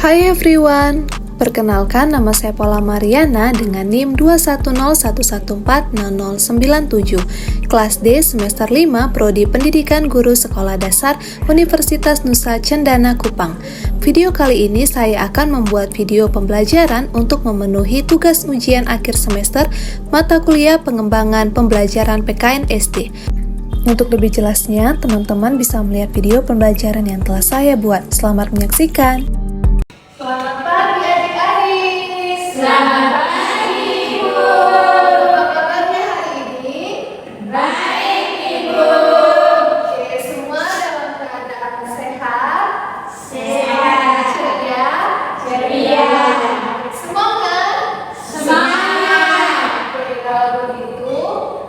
Hai everyone, perkenalkan nama saya Paula Mariana dengan NIM 21011400097, kelas D semester 5 Prodi Pendidikan Guru Sekolah Dasar Universitas Nusa Cendana Kupang. Video kali ini saya akan membuat video pembelajaran untuk memenuhi tugas ujian akhir semester mata kuliah pengembangan pembelajaran PKN SD. Untuk lebih jelasnya, teman-teman bisa melihat video pembelajaran yang telah saya buat. Selamat menyaksikan. Selamat pagi adik-adik. Selamat pagi Ibu. Apa kabarnya hari ini? Baik Ibu. Oke, semua dalam keadaan sehat? Sehat. Ceria? Ceria. Semangat? Semangat. Oke, kalau begitu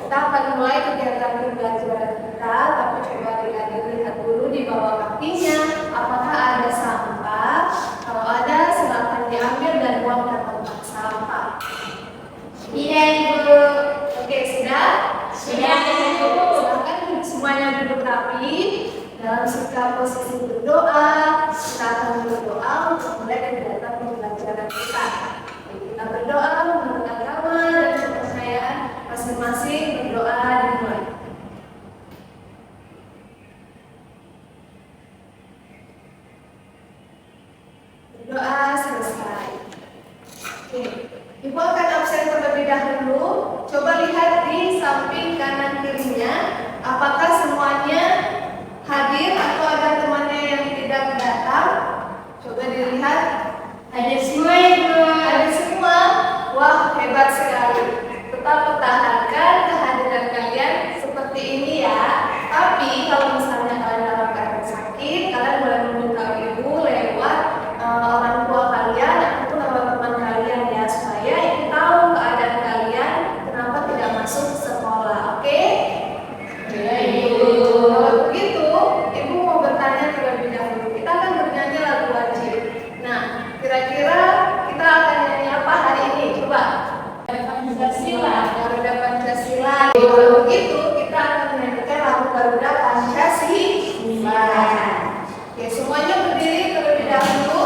kita akan mulai kegiatan pembelajaran kita. Tapi coba adik-adik lihat dulu di bawah kakinya, apakah ada sampah? Kalau ada, silakan diambil dan buang ke tempat sampah. Iya Ibu. Oke, sudah? Sudah Ibu. Silakan semuanya duduk rapi dalam sikap posisi berdoa. Kita akan berdoa untuk mulai kegiatan pembelajaran kita. Kita berdoa menurut agama dan kepercayaan masing-masing. Berdoa dimulai. Berdoa selesai. Oke, Ibu akan absen terlebih dahulu. Coba lihat di samping kanan kirinya, apakah semuanya hadir atau ada temannya yang tidak datang? Coba dilihat. Ada semua Ibu. Ada semua. Wah, hebat sekali. Tetap pertahankan kehadiran kalian seperti ini ya. Tapi kalau misalnya kalian dalam keadaan sakit, kalian boleh memberitahu ibu lewat orang tua kalian ataupun lewat teman kalian ya, supaya ibu tahu keadaan kalian kenapa tidak masuk sekolah. Oke? Iya Ibu. Kalau begitu, ibu mau bertanya terlebih dahulu. Kita akan bernyanyi lagu wajib. Nah, kira-kira kita akan nyanyi apa hari ini? Coba. Pancasila. Garuda Pancasila. Kalau begitu, kita akan menyanyikan lagu Garuda Pancasila. Oke, semuanya berdiri terlebih dahulu.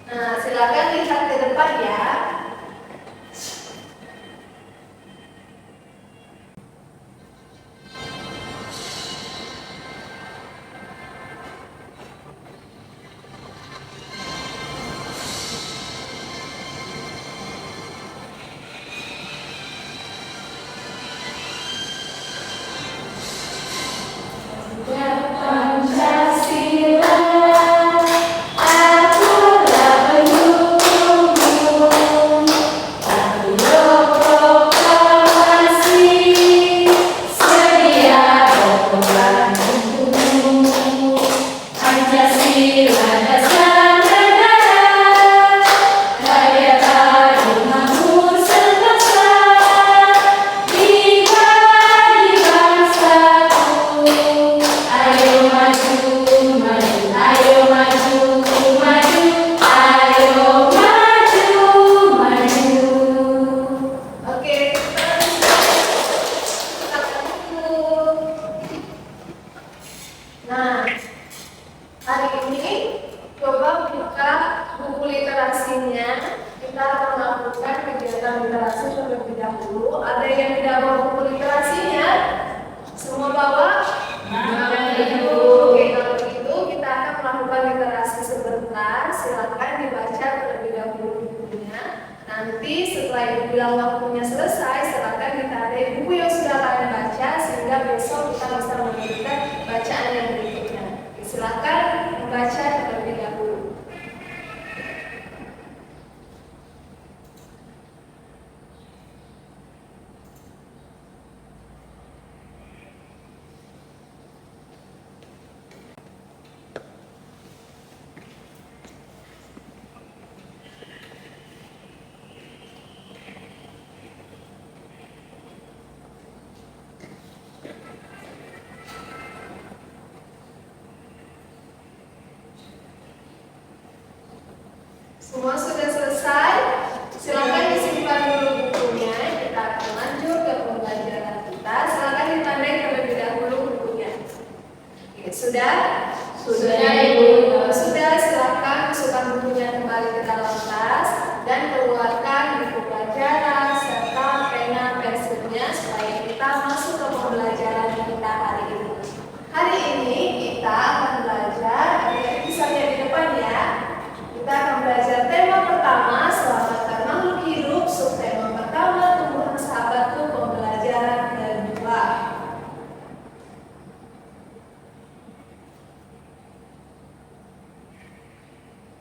Nah, silakan lihat ke depan ya. Pancasila. Atulah pendukungmu. Ayo proklamasi. Sedia berkorban untukmu. Pancasila dasar negara. Kaya taruh makmur semesta. Dibagi bangsaku. Ayo maju, maju, ayo maju, maju, ayo maju, maju. Oke, kita dulu. Nah, hari ini coba buka buku literasinya. Kita akan melakukan kegiatan literasi terlebih dahulu. Ada yang tidak bawa buku literasinya? Semua bawa? Oke, kalau begitu kita akan melakukan literasi sebentar. Silakan dibaca terlebih dahulu bukunya. Nanti setelah ibu bilang waktunya selesai, silakan ditarik buku yang sudah kalian baca sehingga besok kita bisa memberikan bacaan yang berikutnya. Silakan membaca terlebih dahulu. Semua sudah selesai? Silakan disimpan dulu bukunya. Kita akan lanjut ke pembelajaran kita. Silakan ditandai terlebih dahulu bukunya. Oke, sudah? Sudah, Ibu. Kalau sudah, silakan masukkan bukunya kembali ke dalam tas dan keluarkan buku pelajaran serta pena pensilnya supaya kita masuk ke pembelajaran kita hari ini. Hari ini kita akan belajar, adik-adik bisa lihat di depan ya. Kita akan belajar tema pertama, selamatkan makhluk hidup, subtema pertama, tumbuhan sahabatku, pembelajaran kedua.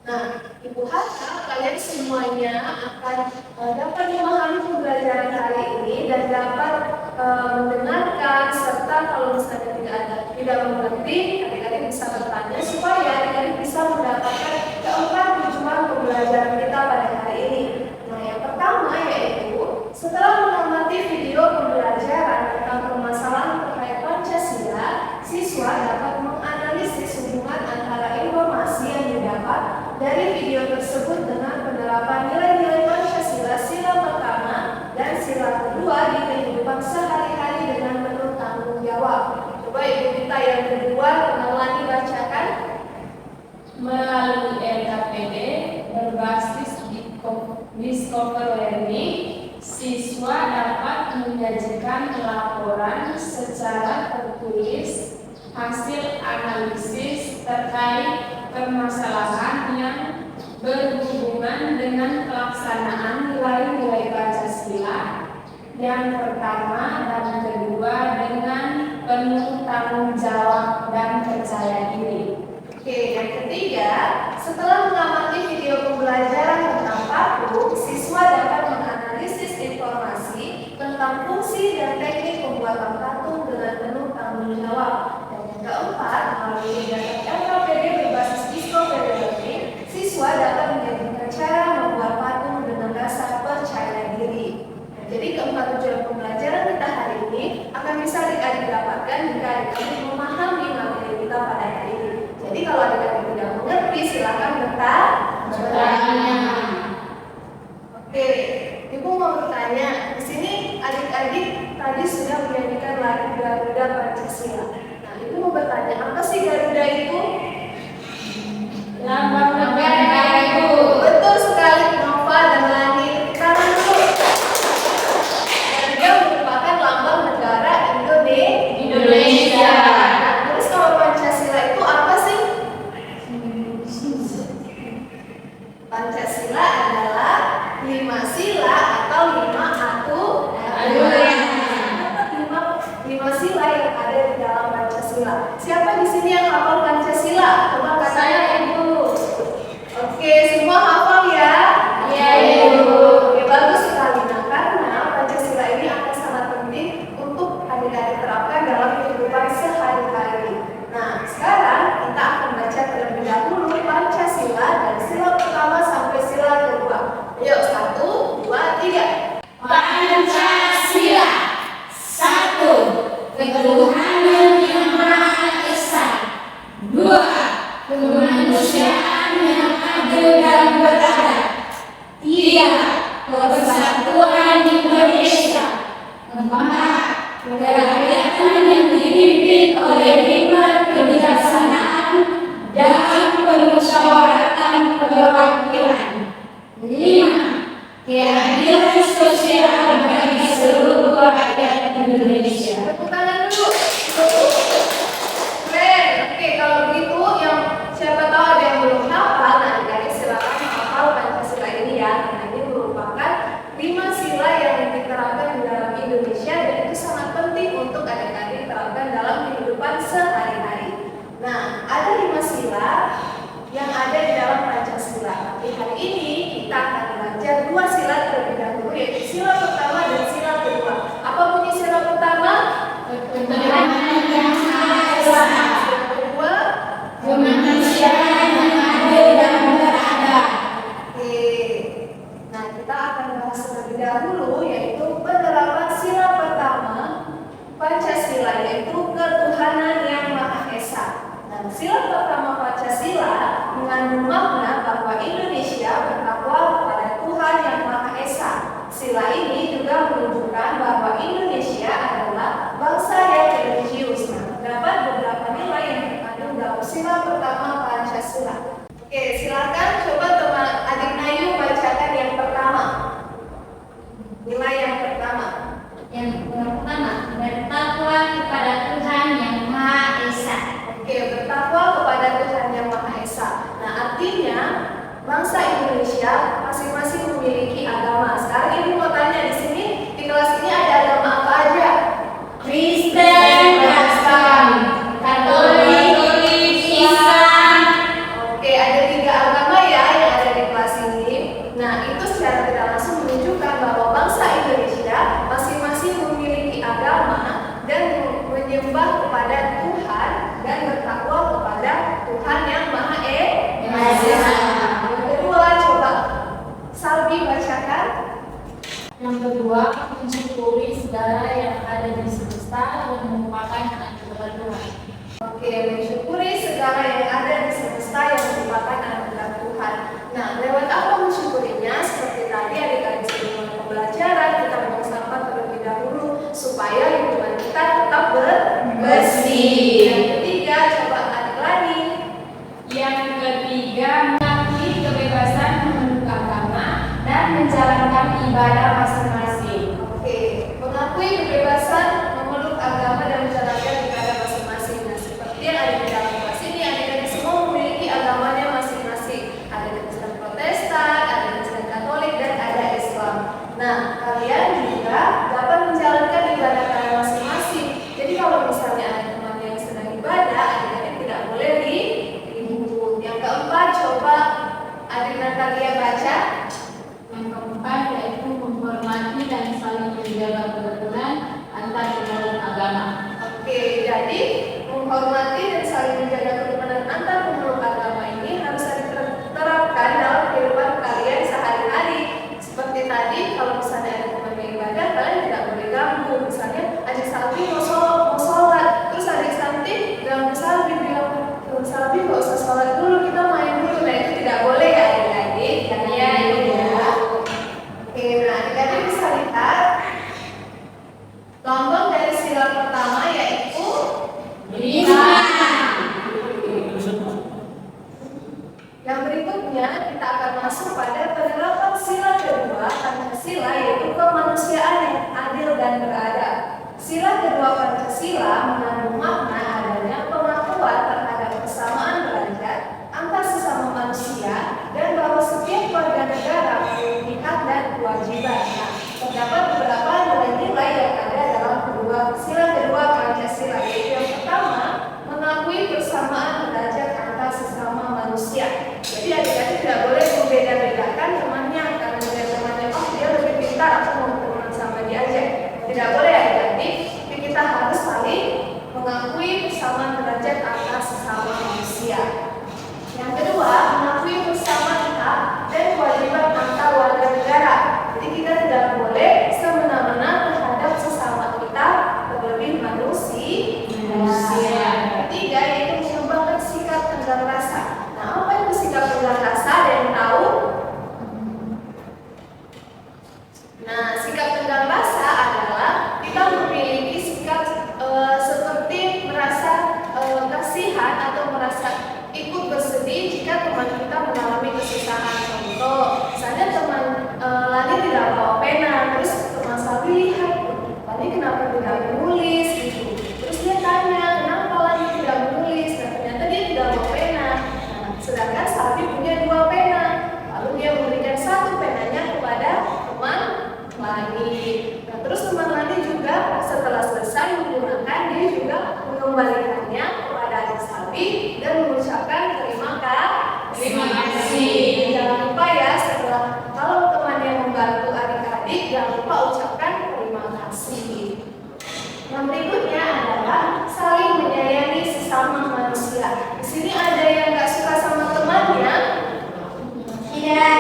Nah, Ibu harap kalian semuanya akan dapat memahami pembelajaran hari ini dan dapat mendengarkan serta kalau misalnya tidak mengerti, adik-adik bisa bertanya supaya adik-adik bisa mendapatkan keempat tujuan pembelajaran kita pada hari ini. Nah, yang pertama yaitu setelah mengamati video pembelajaran tentang permasalahan terkait Pancasila, siswa dapat menganalisis hubungan antara informasi yang didapat dari video tersebut dengan penerapan nilai-nilai Pancasila sila pertama dan sila kedua di kehidupan sehari-hari dengan penuh tanggung jawab. Coba Ibu minta yang kedua Melani bacakan. Melalui LKPD berbasis Discover Learning, siswa dapat menyajikan laporan secara tertulis hasil analisis terkait permasalahan yang berhubungan dengan pelaksanaan nilai-nilai Pancasila yang pertama dan kedua dengan penuh tanggung jawab dan percaya diri. Oke, yang ketiga, setelah mengamati video pembelajaran tentang paku, siswa dapat menganalisis informasi tentang fungsi dan teknik pembuatan patung dengan penuh tanggung jawab. Dan yang keempat, melalui data LKPD berbasis Discover Learning, siswa dapat menjadikan cara membuat patung dengan rasa percaya diri. Nah, jadi keempat tujuan pembelajaran kita hari ini akan bisa adik-adik dapatkan jika adik-adik memahami materi kita pada hari ini. Jadi kalau adik-adik tidak mengerti, silakan bertanya. Oke, Ibu mau bertanya. Di sini adik-adik tadi sudah menyanyikan lagu Garuda Pancasila. Nah, Ibu mau bertanya, apa sih Garuda itu? Lambang negara, Ibu. Betul sekali, Nova dan Lani. Sekarang dulu. Garuda merupakan lambang negara Indonesia. Nah, terus kalau Pancasila itu apa sih? Pancasila adalah 5 sila atau 5 lima sila yang ada di dalam Pancasila. Siapa di sini yang hafal Pancasila? Coba katanya Ibu. Oke, semua hafal ya? Iya, Ibu. Oke, bagus sekali. Nah, karena Pancasila ini akan sangat penting untuk adik-adik terapkan dalam kehidupan sehari-hari. Nah, sekarang kita akan baca terlebih dahulu Pancasila dari sila pertama sampai sila kedua. Yuk, 1, 2, 3. Pancasila. 1. Ketuhanan yang Maha Esa. 2. Kemanusiaan yang adil dan beradab. 3. Persatuan Indonesia. 4. Kerakyatan yang dipimpin oleh hikmat kebijaksanaan dan permusyawaratan perwakilan. 5. Keadilan sosial bagi seluruh rakyat Indonesia. Tepuk tangan dulu. Keren. Oke, kalau begitu yang siapa tahu ada yang belum hafal, nah adik-adik silakan hafal Pancasila ini ya. Karena ini merupakan 5 sila yang diterapkan di dalam Indonesia dan itu sangat penting untuk adik-adik terapkan dalam kehidupan sehari-hari. Nah, ada 5 sila yang ada di dalam Pancasila. Tapi hari ini kita akan belajar 2 sila terlebih dahulu, yaitu sila pertama dan sila kedua. Apa bunyi sila pertama? Ketuhanan yang Maha Esa. Sila kedua? Kemanusiaan yang adil dan beradab. Oke. Nah, kita akan bahas terlebih dahulu yaitu penerapan sila pertama Pancasila, yaitu ketuhanan yang Maha Esa. Nah, sila pertama Pancasila mengandung makna bahwa Indonesia bertakwa kepada Tuhan yang Maha Esa. Sila ini juga menunjukkan bahwa Indonesia adalah bangsa yang religius. Nah, terdapat beberapa nilai yang sila pertama Pancasila. Oke, silakan coba teman adik Nayu bacakan yang pertama. Nilai yang pertama. Yang pertama, bertakwa kepada Tuhan Yang Maha Esa. Oke, bertakwa kepada Tuhan Yang Maha Esa. Nah, artinya bangsa Indonesia masing-masing memiliki agama. Sekarang ibu mau tanya di sini, di kelas ini ada agama apa aja? Kristen, Protestan, Katolik, Islam. Oke, ada 3 agama ya yang ada di kelas ini. Nah, itu secara tidak langsung menunjukkan bahwa bangsa Indonesia masing-masing memiliki agama dan menyembah kepada Tuhan dan bertakwa kepada Tuhan Yang Maha Esa. Yang kedua, coba Salbi bacakan. Yang kedua, mensyukuri segala yang ada di semesta dan merupakan anugerah Tuhan. Oke, mensyukuri segala yang ada di semesta yang merupakan anugerah Tuhan. Nah, lewat apa mensyukurinya? Seperti tadi adik-adik sebelum pembelajaran kita buang sampah terlebih dahulu supaya lingkungan kita tetap bersih. Yang ketiga, coba adik Lani. Yang ketiga, mengakui kebebasan memeluk agama dan menjalankan ibadah masing-masing. Oke, mengakui kebebasan memeluk agama dan menjalankan ibadah masing-masing. Nah, seperti yang ada di dalam kelas ini, adik-adik semua memiliki agamanya masing-masing. Ada Kristen Protestan, ada Kristen Katolik, dan ada Islam. Nah, kalian juga dapat menjalankan ibadah kalian masing-masing. Jadi kalau misalnya ada teman yang sedang ibadah, adik-adik tidak boleh diribut. Yang keempat, coba adik Natalia baca. Yang keempat yaitu menghormati dan saling menjaga kerukunan antar pemeluk agama. Oke, jadi menghormati dan saling menjaga kerukunan antar pemeluk agama ini harus diterapkan dalam kehidupan kalian sehari-hari. Seperti tadi, kalau misalnya ada teman yang ibadah, kalian tidak boleh ganggu. Misalnya adik Salvi mau sholat, terus adik Santi ganggu Salvi bilang, Salvi nggak usah sholat dulu, kita main dulu. Nah, itu tidak boleh ya adik-adik. Iya, iya. Oke, nah adik-adik bisa lihat lambang dari sila pertama yaitu Lima. yang berikutnya kita akan masuk pada penerapan sila kedua Pancasila yaitu kemanusiaan yang adil dan beradab. Sila kedua Pancasila mengandung makna adanya pengakuan terhadap kesamaan derajat antar sesama manusia dan bahwa setiap warga negara memiliki hak dan kewajiban. Nah, terdapat beberapa nilai-nilai yang ada dalam sila kedua Pancasila yaitu yang pertama mengakui persamaan derajat antar sesama manusia. Jadi adik-adik tidak boleh membeda-bedakan temannya karena melihat temannya dia lebih pintar atau mau berteman sama dia aja. Tidak boleh adik-adik, tapi kita harus saling mengakui persamaan derajat antar sesama manusia. Yang kedua, mengakui persamaan hak dan kewajiban antar warga negara. Jadi kita tidak boleh semena-mena terhadap sesama kita, terlebih manusia. Ketiga, yaitu mengembangkan sikap tenggang rasa. Nah, apa itu sikap tenggang rasa? Ada yang tahu? Nah, sikap tenggang rasa adalah kita memiliki sikap seperti merasa kasihan atau merasa ikut bersedih jika teman kita mengalami kesusahan. Contoh, misalnya teman Lani tidak bawa pena, terus teman Sabi lihat, Lani kenapa tidak menulis gitu. Terus dia tanya, kenapa Lani tidak menulis? Dan ternyata dia tidak bawa pena. Nah, sedangkan Sabi punya 2 pena. Lalu dia memberikan 1 penanya kepada teman Lani. Nah, terus teman Lani juga setelah selesai menggunakan, dia juga mengembalikannya kepada adik Sabi dan mengucapkan terima kasih. Jangan lupa ya, setelah kalau teman yang membantu adik-adik, jangan lupa ucapkan terima kasih. Yang berikutnya adalah saling menyayangi sesama manusia. Di sini ada yang nggak suka sama temannya? Tidak.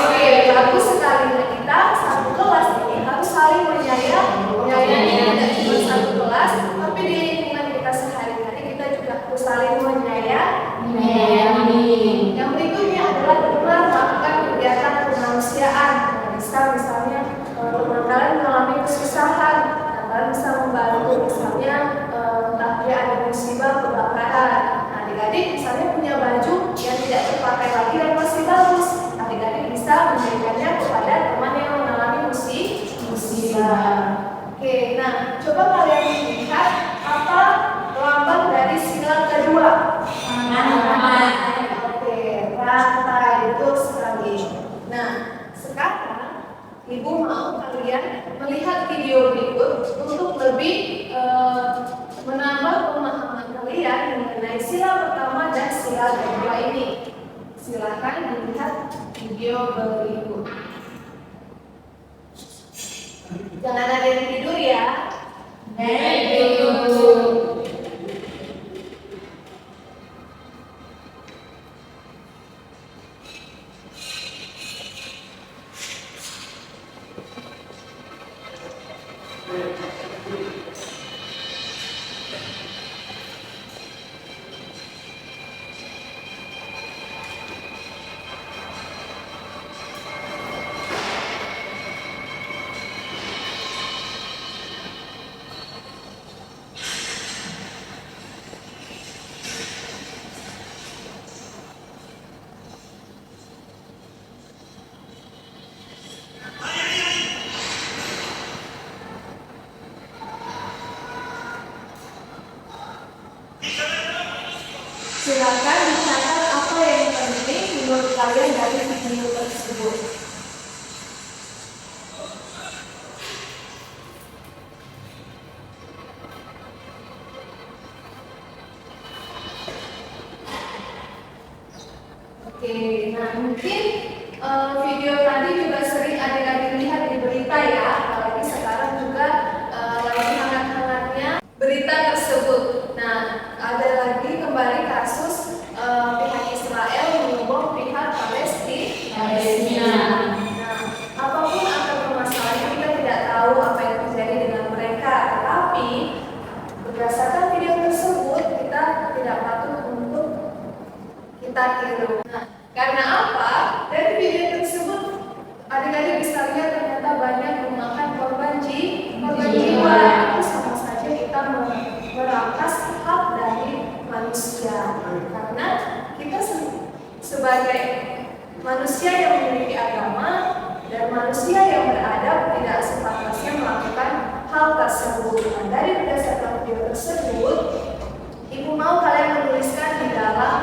Oke, bagus sekali. Nah, kita satu kelas ini harus saling menyayangi tidak cuma satu kelas, tapi di lingkungan kita sehari-hari kita juga harus saling menyayangi. Yang berikutnya adalah benar melakukan kegiatan kemanusiaan. Misalnya teman kalian mengalami kesusahan, kalian bisa membantu, misalnya entah dia ada musibah kebakaran. Nah, adik-adik sila kedua ini. Silakan dilihat video berikut. Jangan ada yang tidur ya. Silakan dicatat apa yang penting menurut kalian dari video tersebut. Oke, nah mungkin video tadi juga sering adik-adik lihat di berita ya, apalagi sekarang juga lagi hangat-hangatnya berita tersebut. Nah, ada lagi kembali kasus pihak Israel menyumbang pihak Palestina. Nah, apapun akar permasalahan kita tidak tahu apa yang terjadi dengan mereka, tetapi berdasarkan video tersebut kita tidak patut untuk kita tiru. Nah, karena apa? Dari video tersebut adik-adik bisa lihat ternyata banyak memakan korban jiwa. Itu sama saja kita merampas hak dari manusia. Karena kita sebagai manusia yang memiliki agama dan manusia yang beradab tidak sepantasnya melakukan hal tersebut. Nah, dari berdasarkan video tersebut, Ibu mau kalian menuliskan di dalam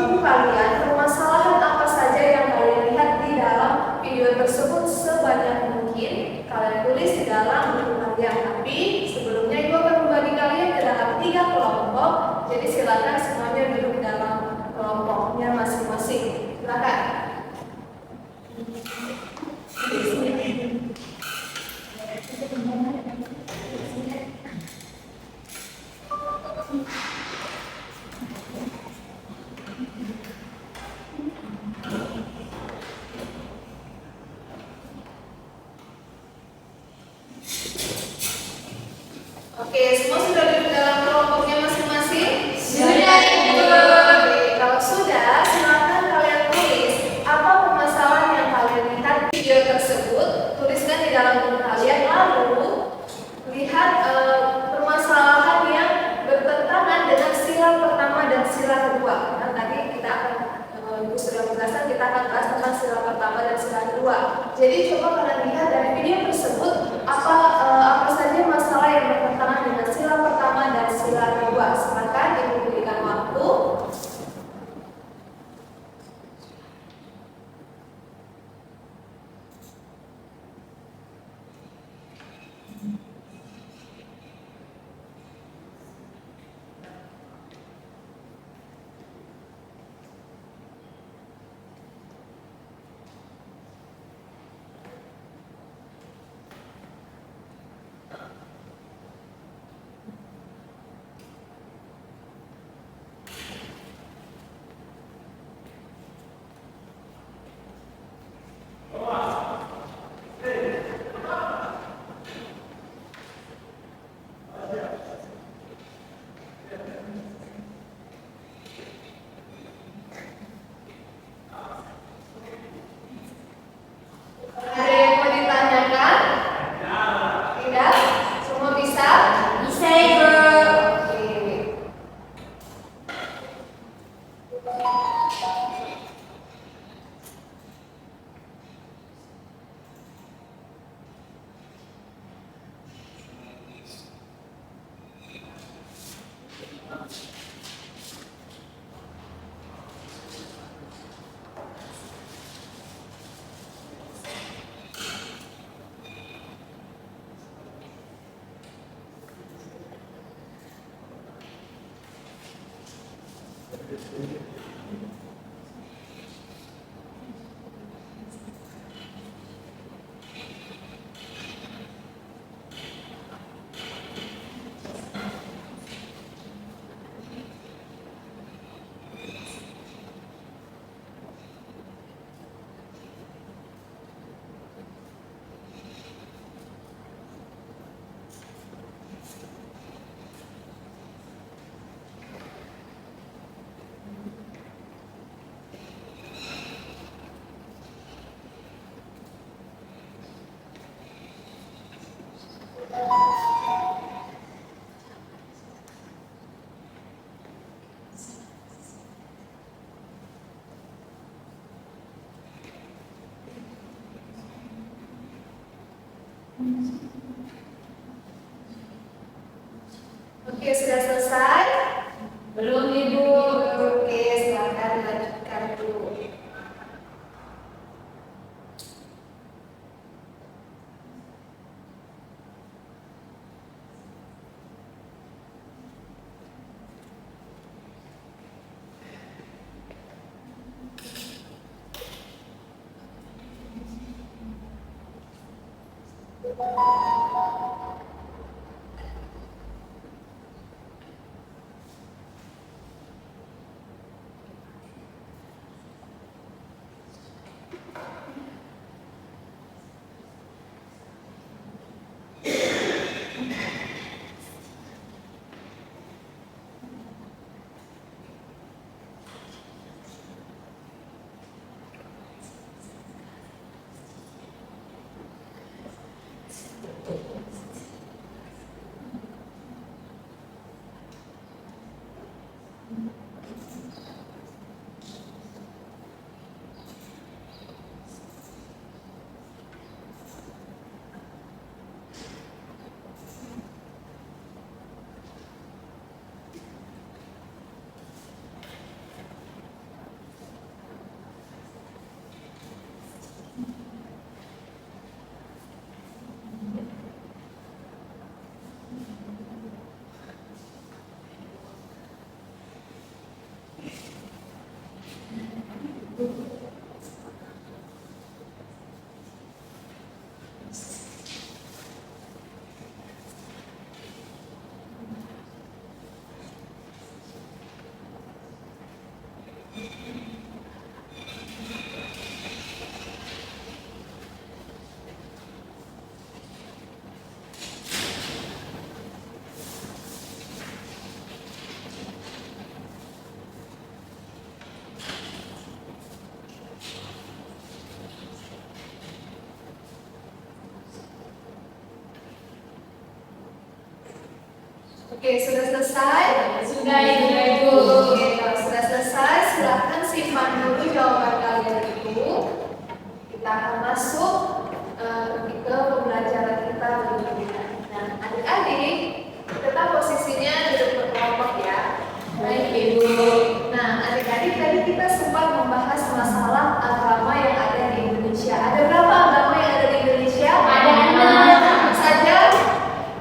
buku kalian permasalahan apa saja yang kalian lihat di dalam video tersebut sebanyak mungkin. Kalian tulis di dalam buku kalian. Tapi sebelumnya Ibu akan membagi kalian ke dalam 3 kelompok. Jadi silakan semuanya duduk di dalam kelompoknya masing-masing. Silakan. Oke, semua sudah duduk dalam kelompoknya masing-masing? Sudah, Ibu. Oke, kalau sudah, silakan kalian tulis apa permasalahan yang kalian lihat di video tersebut. Tuliskan di dalam buku kalian, lalu lihat permasalahan yang bertentangan dengan sila pertama dan sila kedua. Karena tadi kita akan Ibu sudah menjelaskan, kita akan bahas tentang sila pertama dan sila kedua. Jadi coba kalian lihat dari video tersebut apa saja masalah yang bertentangan dengan sila pertama dan sila kedua. Silakan Ibu berikan waktu. Ada yang mau ditanyakan? Tidak? Semua bisa? Bisa, Ibu. Oke. Oke, sudah selesai? Belum, Ibu. Oke, silakan dilanjutkan dulu. Oke, sudah selesai? Sudah, Ibu. Oke, kalau sudah selesai, silakan simpan dulu jawaban kalian itu. Kita akan masuk ke pembelajaran kita berikutnya. Nah, adik-adik, tetap posisinya duduk berkelompok ya. Baik, Ibu. Nah, adik-adik tadi kita sempat membahas masalah agama yang ada di Indonesia. Ada berapa agama yang ada di Indonesia? Ada 6. Apa saja?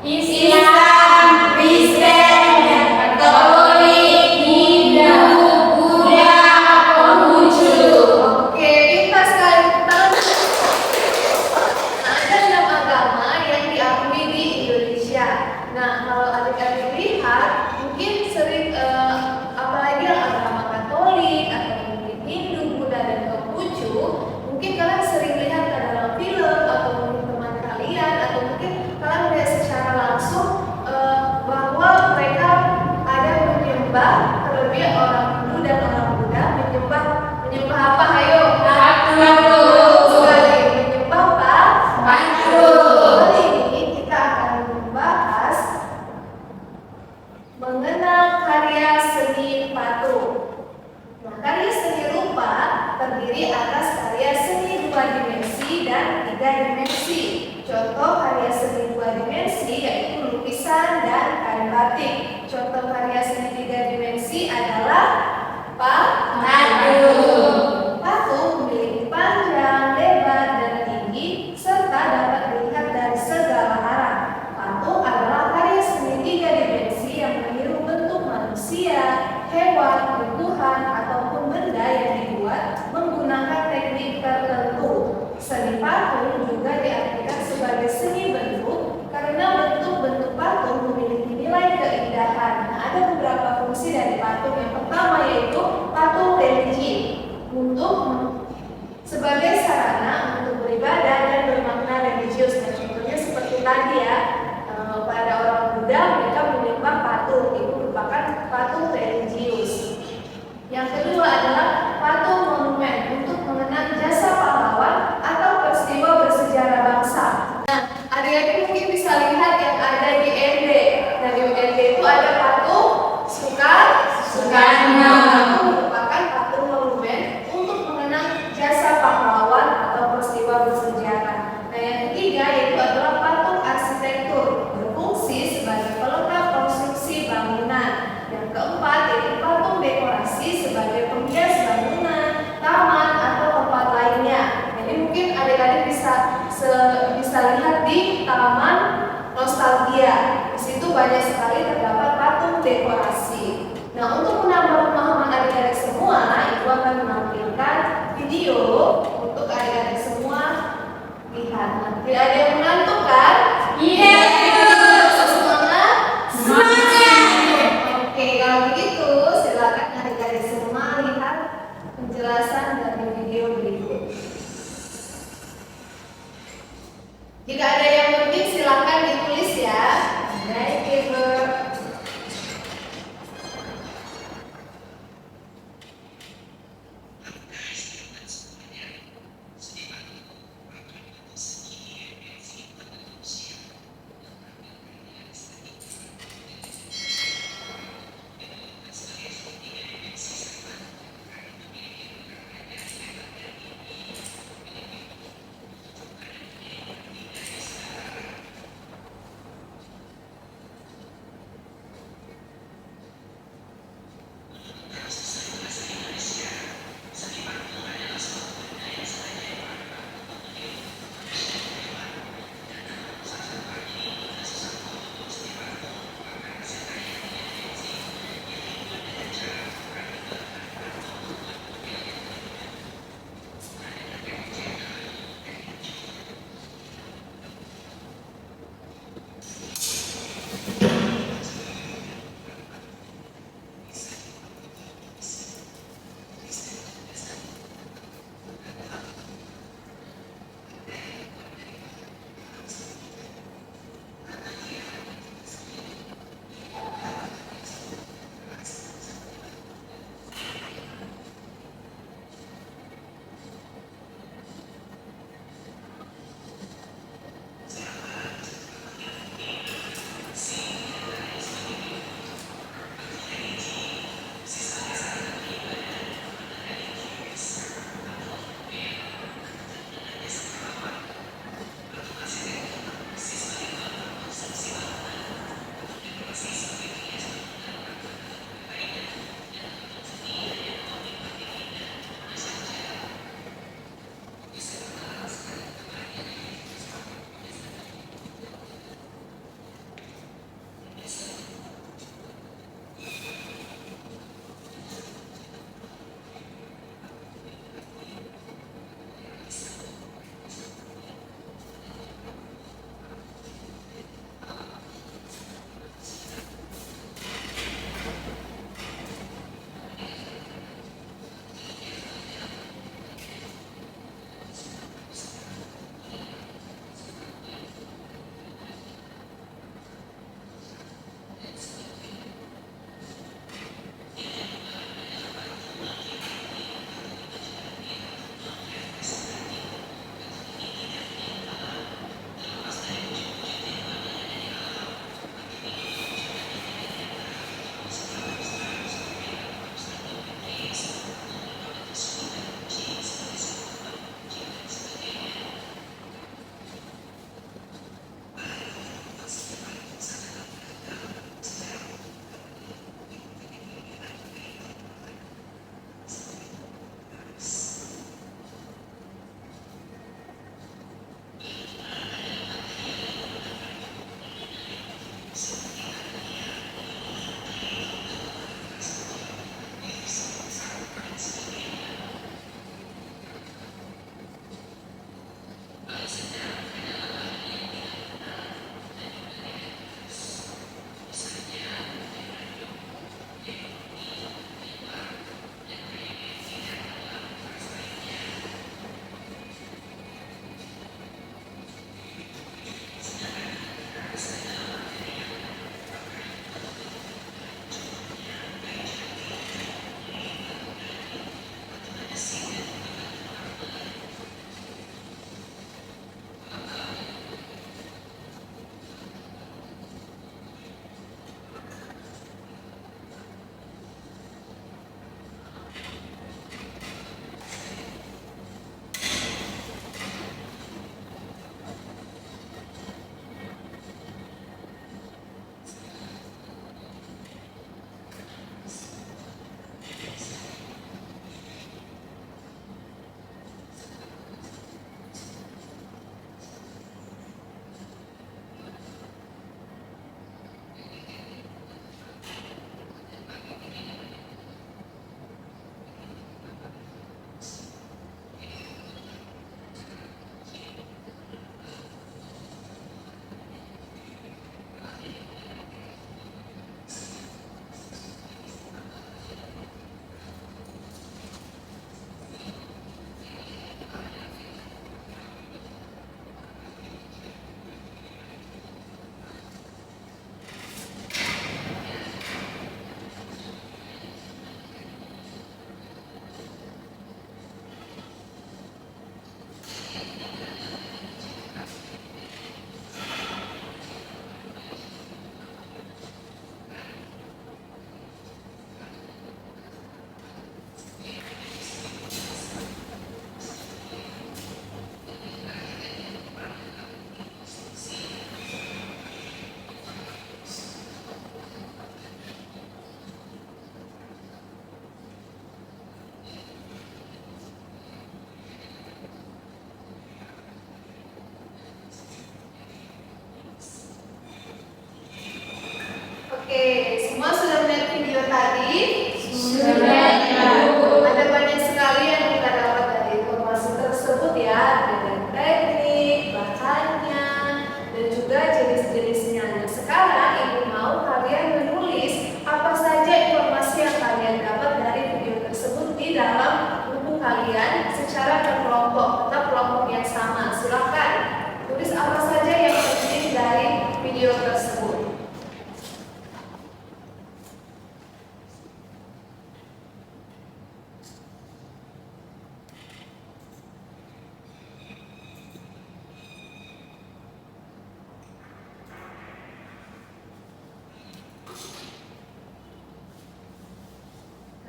Islam, Kristen, Katolik, Hindu, Buddha, Konghucu. Oke, kita sekali tangan. Nah, ada 6 agama yang diakui di Indonesia. Nah, kalau adik-adik lihat, mungkin sering apalagi yang agama Katolik atau mungkin Hindu, Buddha dan Konghucu, mungkin kalian sering lihat ke dalam film atau mungkin teman kalian atau mungkin kalian melihat secara langsung bahwa mereka ada menyembah, terlebih orang Hindu dan orang Buddha menyembah apa? Ayo. Sekali menyembah apa? Kali ini kita akan membahas mengenal karya seni patung. Nah, karya seni rupa terdiri atas karya seni 2 dimensi dan 3 dimensi. Contoh karya seni 2 dimensi yaitu lukisan dan kain batik. Contoh karya seni 3 dimensi adalah patung. Patung memiliki panjang, lebar, dan tinggi serta dapat dilihat dari segala arah. Patung adalah karya seni 3 dimensi yang meniru bentuk manusia, hewan, tumbuhan, Bukannya. Merupakan patung monumen untuk mengenang jasa pahlawan atau peristiwa bersejarah. Nah, yang ketiga yaitu adalah patung arsitektur, berfungsi sebagai pelengkap konstruksi bangunan. Yang keempat yaitu patung dekorasi sebagai penghias bangunan, taman atau tempat lainnya. Jadi mungkin adik-adik bisa lihat di taman nostalgia. Di situ banyak sekali terdapat patung dekorasi. Nah, untuk menambah pemahaman adik-adik semua, Ibu akan menampilkan video untuk adik-adik semua lihat. Tidak ada yang mengantuk kan? Iya. Semangat? Semangat. Oke, kalau begitu silakan adik-adik semua lihat penjelasan dari video berikut. Jika ada yang penting silakan ditulis ya. Baik, Ibu.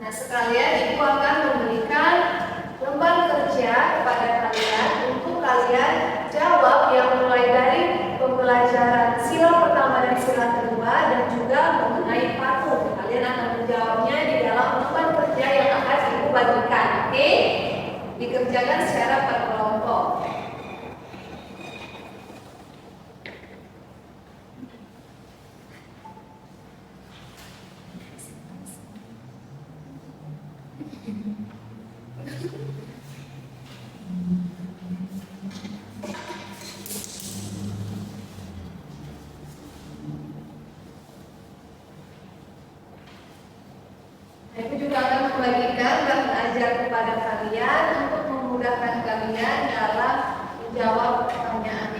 Nah, sekalian Ibu akan memberikan lembar kerja kepada kalian untuk kalian jawab yang mulai dari pembelajaran sila pertama dan sila kedua dan juga mengenai patung. Kalian akan menjawabnya di dalam lembar kerja yang akan Ibu bagikan. Oke? Dikerjakan secara berkelompok. Ibu juga akan membagikan dan mengajar kepada kalian untuk memudahkan kalian dalam menjawab pertanyaan.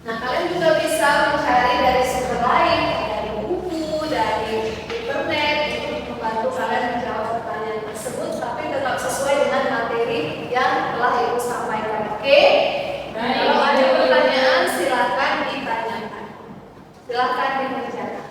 Nah, kalian juga bisa mencari dari sumber lain, dari buku, dari internet, untuk membantu kalian menjawab pertanyaan tersebut, tapi tetap sesuai dengan materi yang telah Ibu sampaikan. Oke? Kalau ada pertanyaan, silakan ditanyakan. Silakan dikerjakan.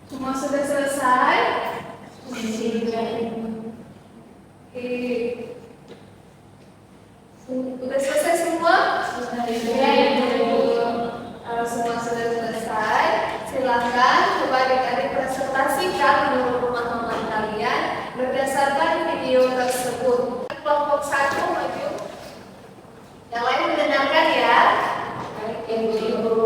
Semua sudah selesai? Oke. Udah selesai semua? Ya, Ibu. Kalau semua sudah selesai, silakan coba adik-adik presentasikan menurut pemahaman kalian berdasarkan video tersebut. Kelompok 1 maju. Yang lain mendengarkan ya. Baik, Ibu.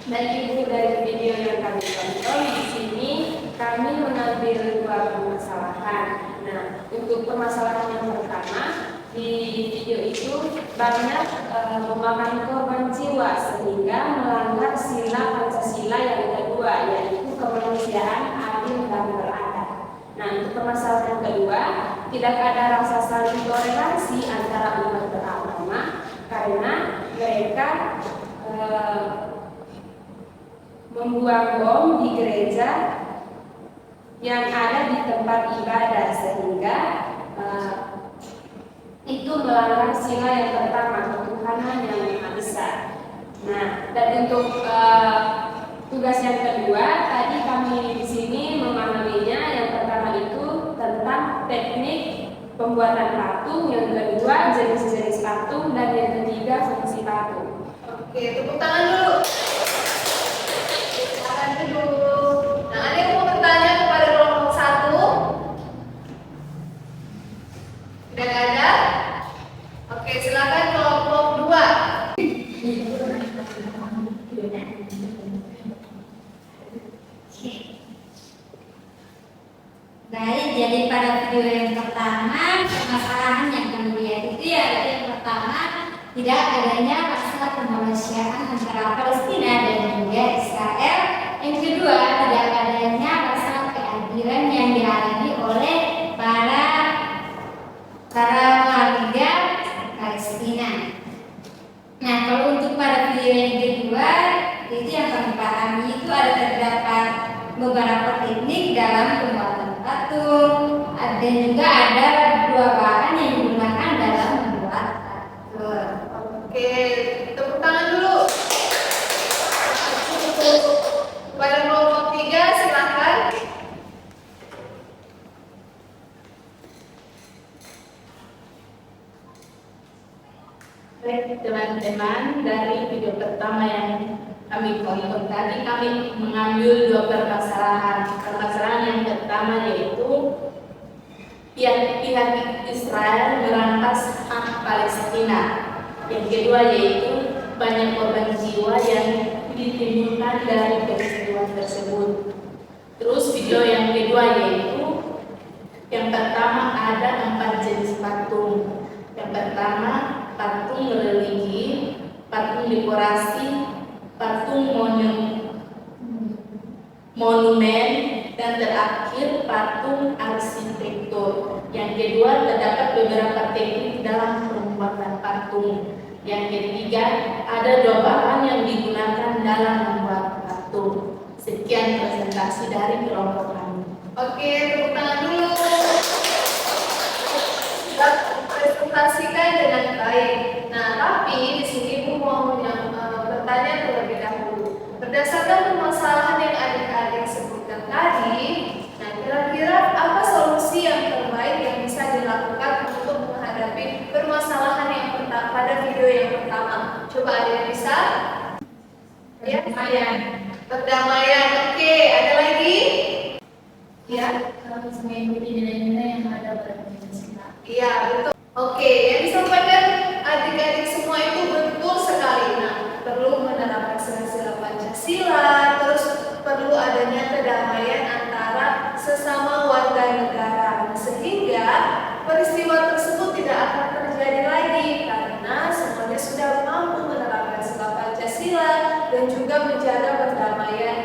Dan Ibu, dari video yang kami tonton di sini kami mengambil dua permasalahan. Nah, untuk permasalahan yang pertama, di video itu banyak memakan korban jiwa sehingga melanggar sila Pancasila yang kedua, yaitu kemanusiaan, adil dan beradab. Nah, untuk permasalahan yang kedua, tidak ada rasa saling toleransi antara umat beragama karena mereka membuang bom di gereja yang ada di tempat ibadah sehingga itu melanggar sila yang pertama, ketuhanan yang Maha Besar. Nah, dan untuk tugas yang kedua, tadi kami di sini memahaminya. Yang pertama itu tentang teknik pembuatan patung, yang kedua jenis-jenis patung, dan yang ketiga fungsi patung. Oke, tepuk tangan dulu. Tepuk tangan dulu. Nah, ada yang mau bertanya kepada kelompok 1? Tidak ada? Oke, silakan kelompok 2. Baik, jadi pada video yang pertama, permasalahan yang kami lihat itu ya, yang pertama, tidak adanya masalah kemanusiaan antara Palestina dan juga Israel. Yang kedua, tidak adanya masalah keadilan yang dialami oleh para warga Palestina. Nah, kalau untuk pada video yang kedua, itu yang kami pahami itu ada terdapat beberapa teknik dalam pembuatan patung, dan juga ada dua bahan yang digunakan dalam membuat patung. Oke, tepuk tangan dulu. Pada kelompok 3, silakan. Baik teman-teman, dari video pertama yang kami tonton tadi, kami mengambil dua permasalahan. Permasalahan yang pertama yaitu pihak Israel merampas hak Palestina. Yang kedua yaitu banyak korban jiwa yang ditimbulkan dari peristiwa tersebut. Terus video yang kedua yaitu yang pertama ada 4 jenis patung. Yang pertama patung religi, patung dekorasi, patung monumen, dan terakhir patung arsitektur. Yang kedua terdapat beberapa teknik dalam pembuatan patung. Yang ketiga ada dua bahan yang digunakan dalam membuat patung. Sekian presentasi dari kelompok kami. Oke, tepuk tangan dulu. Sudah presentasikan dengan baik. Nah, tapi di sini Bu mau bertanya terlebih dahulu. Berdasarkan permasalahan yang adik-adik sebutkan tadi, nah kira-kira apa solusi yang terbaik yang bisa dilakukan untuk menghadapi permasalahan yang pada video yang pertama? Coba ada yang bisa? Ya, perdamaian. Oke, ada lagi? Ya. Harus mengikuti nilai-nilai yang ada pada Pancasila. Iya, betul. Oke, yang disampaikan adik-adik semua itu betul sekali. Nah, perlu menerapkan sila-sila Pancasila, terus perlu adanya kedamaian antara sesama warga negara, sehingga peristiwa tersebut tidak akan terjadi lagi karena semuanya sudah mampu menerapkan sila Pancasila dan juga menjaga perdamaian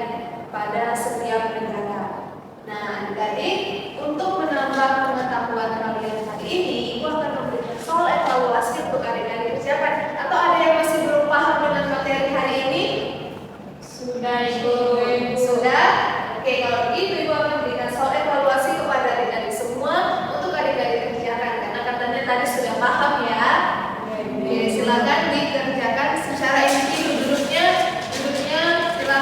pada setiap negara. Nah, adik-adik, untuk menambah pengetahuan kalian hari ini, Ibu akan memberikan soal evaluasi untuk adik-adik kerjakan. Atau ada yang masih belum paham dengan materi hari ini? Sudah, Ibu. Sudah? Oke, kalau begitu Ibu akan memberikan soal evaluasi kepada adik-adik semua untuk adik-adik kerjakan. Karena katanya tadi sudah paham ya. Oke, silakan dikerjakan secara individu. Duduknya silakan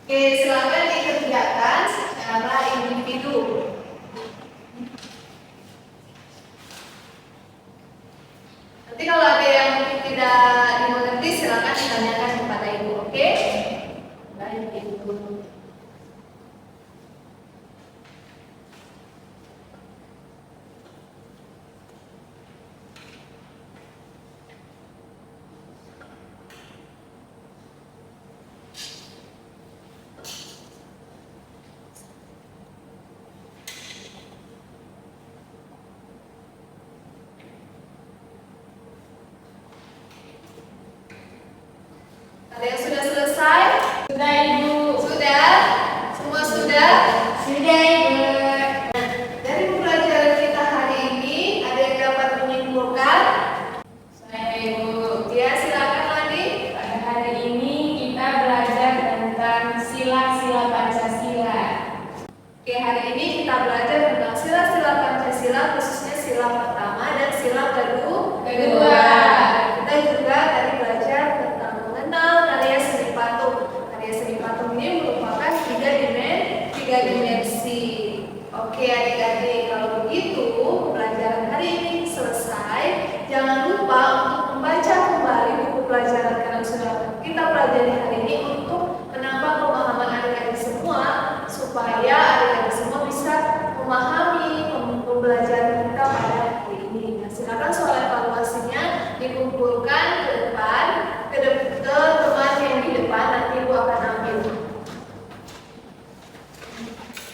Oke, silakan dikerjakan secara individu. Nanti kalau ada yang tidak dimengerti, silakan ditanyakan kepada ibu, oke? Baik, Ibu. Ada yang sudah selesai? Sudah, Ibu. Sudah? Semua sudah? Sudah, Ibu. Nah, dari pembelajaran kita hari ini, ada yang dapat menyimpulkan? Saya, Ibu. Ya, silakan Lani. Pada hari ini kita belajar tentang sila-sila Pancasila. Oke, hari ini kita belajar tentang sila-sila Pancasila, khususnya sila pertama dan sila kedua. Kita juga tadi belajar tentang mengenal karya seni patung. Karya seni patung ini merupakan tiga dimensi. Oke, adik-adik, kalau begitu pembelajaran hari ini selesai. Jangan lupa untuk membaca kembali buku pelajaran yang sudah kita pelajari hari ini untuk menambah pemahaman adik-adik semua, supaya adik-adik semua bisa memahami pembelajaran kita pada hari ini. Nah, silakan soal evaluasinya dikumpulkan ke depan, ke teman yang di depan, nanti ibu akan ambil.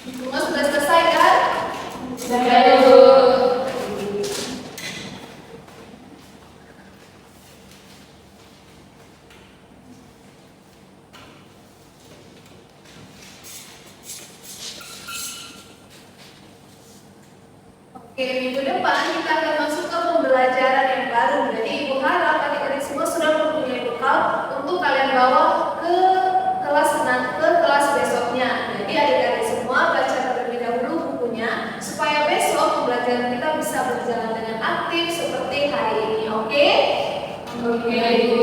Semua sudah selesai kan? Sudah, Ibu. Oke, minggu depan kita akan masuk ke pembelajaran yang baru. Jadi ibu harap adik-adik semua sudah mempunyai bekal untuk kalian bawa ke kelas besoknya. Jadi adik-adik semua baca terlebih dahulu bukunya supaya besok pembelajaran kita bisa berjalan dengan aktif seperti hari ini. Oke? Oke, Ibu.